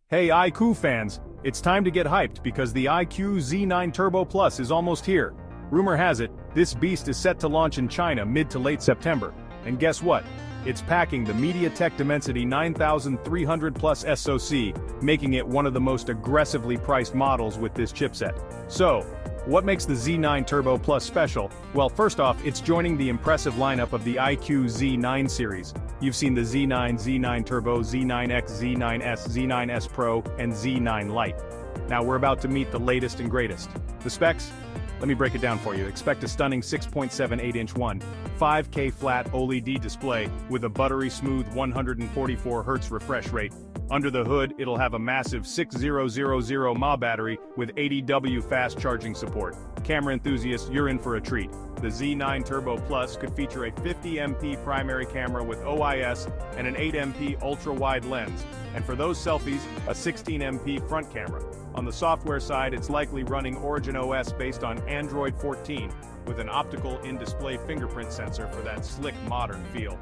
Hey iQOO fans, it's time to get hyped because the iQOO Z9 Turbo Plus is almost here. Rumor has it, this beast is set to launch in China mid to late September. And guess what? It's packing the MediaTek Dimensity 9300 Plus SoC, making it one of the most aggressively priced models with this chipset. So, what makes the Z9 Turbo Plus special? Well, first off, it's joining the impressive lineup of the iQOO Z9 series. You've seen the Z9, Z9 Turbo, Z9X, Z9S, Z9S Pro, and Z9 Lite. Now we're about to meet the latest and greatest. The specs? Let me break it down for you. Expect a stunning 6.78-inch 5K flat OLED display with a buttery smooth 144 Hz refresh rate. Under the hood, it'll have a massive 6000 mAh battery with 80W fast charging support. Camera enthusiasts, you're in for a treat. The Z9 Turbo Plus could feature a 50MP primary camera with OIS and an 8MP ultra-wide lens. And for those selfies, a 16MP front camera. On the software side, it's likely running OriginOS based on Android 14, with an optical in-display fingerprint sensor for that slick modern feel.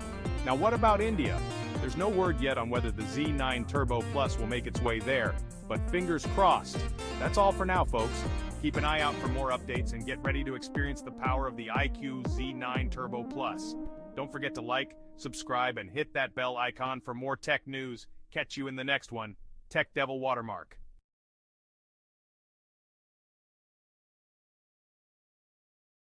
Now what about India? There's no word yet on whether the Z9 Turbo Plus will make its way there, but fingers crossed. That's all for now, folks. Keep an eye out for more updates and get ready to experience the power of the iQOO Z9 Turbo Plus. Don't forget to like, subscribe, and hit that bell icon for more tech news. Catch you in the next one. Tech Devil Watermark.